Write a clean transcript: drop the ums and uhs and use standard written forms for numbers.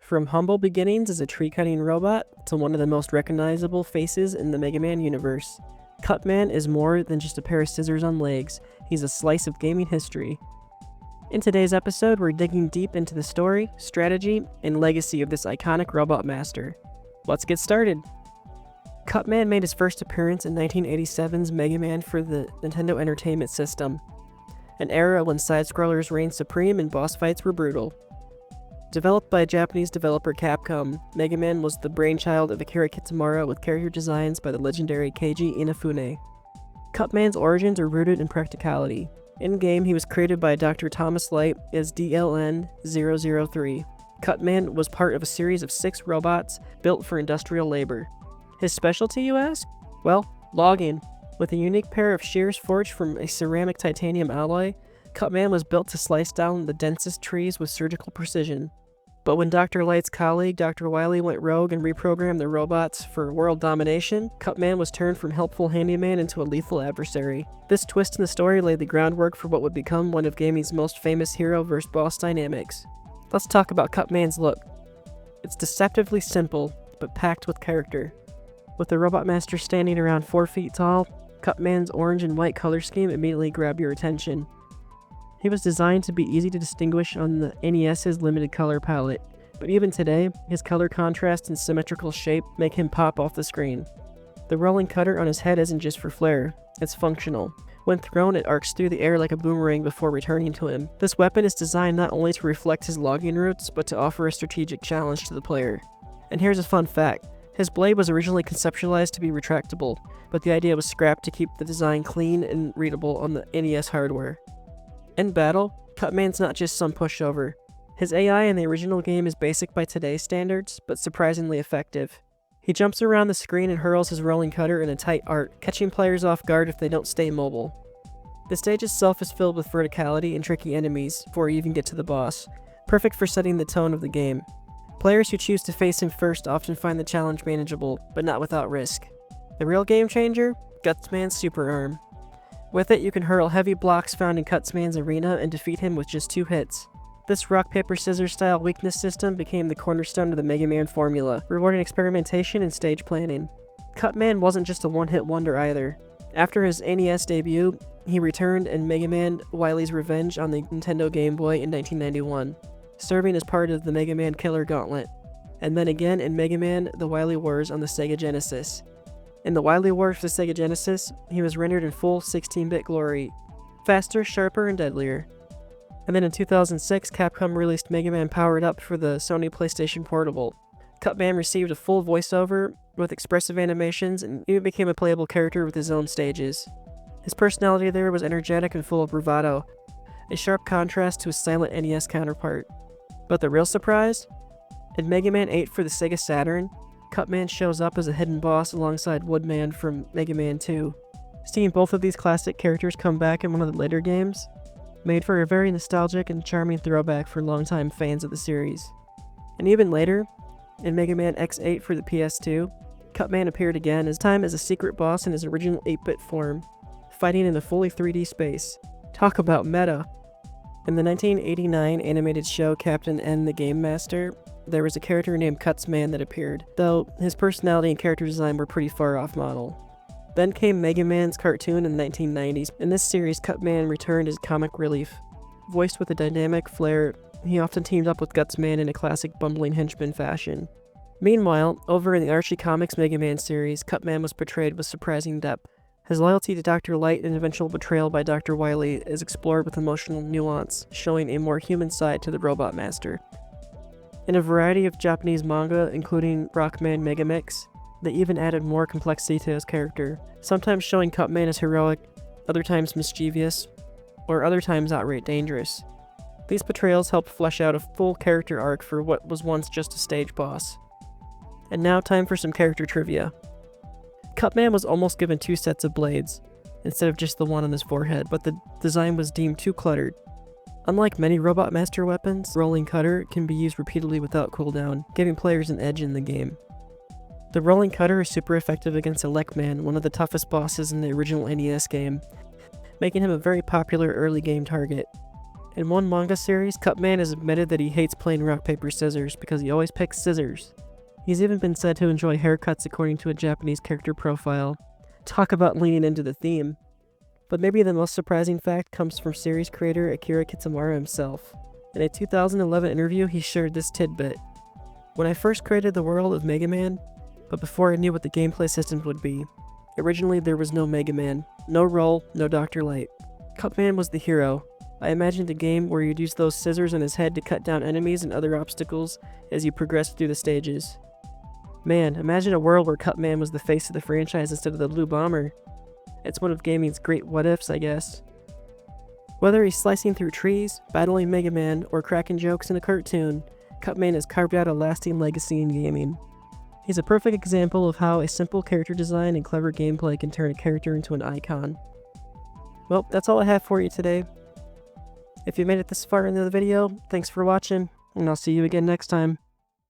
From humble beginnings as a tree-cutting robot to one of the most recognizable faces in the Mega Man universe, Cutman is more than just a pair of scissors on legs. He's a slice of gaming history. In today's episode, we're digging deep into the story, strategy, and legacy of this iconic robot master. Let's get started. Cutman made his first appearance in 1987's Mega Man for the Nintendo Entertainment System, an era when side-scrollers reigned supreme and boss fights were brutal. Developed by Japanese developer Capcom, Mega Man was the brainchild of Akira Kitamura with character designs by the legendary Keiji Inafune. Cutman's origins are rooted in practicality. In-game, he was created by Dr. Thomas Light as DLN-003. Cutman was part of a series of 6 robots built for industrial labor. His specialty, you ask? Well, logging. With a unique pair of shears forged from a ceramic titanium alloy, Cutman was built to slice down the densest trees with surgical precision. But when Dr. Light's colleague, Dr. Wily, went rogue and reprogrammed the robots for world domination, Cutman was turned from helpful handyman into a lethal adversary. This twist in the story laid the groundwork for what would become one of gaming's most famous hero vs. boss dynamics. Let's talk about Cutman's look. It's deceptively simple, but packed with character. With the Robot Master standing around 4 feet tall, Cutman's orange and white color scheme immediately grabbed your attention. He was designed to be easy to distinguish on the NES's limited color palette, but even today, his color contrast and symmetrical shape make him pop off the screen. The rolling cutter on his head isn't just for flair, it's functional. When thrown, it arcs through the air like a boomerang before returning to him. This weapon is designed not only to reflect his logging roots, but to offer a strategic challenge to the player. And here's a fun fact. His blade was originally conceptualized to be retractable, but the idea was scrapped to keep the design clean and readable on the NES hardware. In battle, Cutman's not just some pushover. His AI in the original game is basic by today's standards, but surprisingly effective. He jumps around the screen and hurls his rolling cutter in a tight arc, catching players off guard if they don't stay mobile. The stage itself is filled with verticality and tricky enemies before you even get to the boss, perfect for setting the tone of the game. Players who choose to face him first often find the challenge manageable, but not without risk. The real game changer? Cutman's super arm. With it, you can hurl heavy blocks found in Cutman's arena and defeat him with just 2 hits. This rock-paper-scissors style weakness system became the cornerstone of the Mega Man formula, rewarding experimentation and stage planning. Cutman wasn't just a one-hit wonder either. After his NES debut, he returned in Mega Man Wily's Revenge on the Nintendo Game Boy in 1991. Serving as part of the Mega Man Killer Gauntlet, and then again in Mega Man The Wily Wars on the Sega Genesis. In the Wily Wars for the Sega Genesis, he was rendered in full 16-bit glory, faster, sharper, and deadlier. And then in 2006, Capcom released Mega Man Powered Up for the Sony PlayStation Portable. Cutman received a full voiceover with expressive animations and even became a playable character with his own stages. His personality there was energetic and full of bravado, a sharp contrast to his silent NES counterpart. But the real surprise? In Mega Man 8 for the Sega Saturn, Cutman shows up as a hidden boss alongside Woodman from Mega Man 2. Seeing both of these classic characters come back in one of the later games made for a very nostalgic and charming throwback for longtime fans of the series. And even later, in Mega Man X8 for the PS2, Cutman appeared again, this time as a secret boss in his original 8-bit form, fighting in a fully 3D space. Talk about meta! In the 1989 animated show Captain N the Game Master, there was a character named Cutman that appeared, though his personality and character design were pretty far off model. Then came Mega Man's cartoon in the 1990s. In this series, Cutman returned as comic relief. Voiced with a dynamic flair, he often teamed up with Gutsman in a classic bumbling henchman fashion. Meanwhile, over in the Archie Comics Mega Man series, Cutman was portrayed with surprising depth. His loyalty to Dr. Light and eventual betrayal by Dr. Wily is explored with emotional nuance, showing a more human side to the Robot Master. In a variety of Japanese manga, including Rockman Megamix, they even added more complexity to his character, sometimes showing Cutman as heroic, other times mischievous, or other times outright dangerous. These portrayals help flesh out a full character arc for what was once just a stage boss. And now time for some character trivia. Cutman was almost given 2 sets of blades, instead of just the one on his forehead, but the design was deemed too cluttered. Unlike many Robot Master weapons, Rolling Cutter can be used repeatedly without cooldown, giving players an edge in the game. The Rolling Cutter is super effective against Elecman, one of the toughest bosses in the original NES game, making him a very popular early game target. In one manga series, Cutman has admitted that he hates playing rock, paper, scissors because he always picks scissors. He's even been said to enjoy haircuts according to a Japanese character profile. Talk about leaning into the theme. But maybe the most surprising fact comes from series creator Akira Kitamura himself. In a 2011 interview, he shared this tidbit. When I first created the world of Mega Man, but before I knew what the gameplay systems would be, originally there was no Mega Man, no Roll, no Dr. Light. Cutman was the hero. I imagined a game where you'd use those scissors in his head to cut down enemies and other obstacles as you progressed through the stages. Man, imagine a world where Cutman was the face of the franchise instead of the Blue Bomber. It's one of gaming's great what-ifs, I guess. Whether he's slicing through trees, battling Mega Man, or cracking jokes in a cartoon, Cutman has carved out a lasting legacy in gaming. He's a perfect example of how a simple character design and clever gameplay can turn a character into an icon. Well, that's all I have for you today. If you made it this far into the video, thanks for watching, and I'll see you again next time.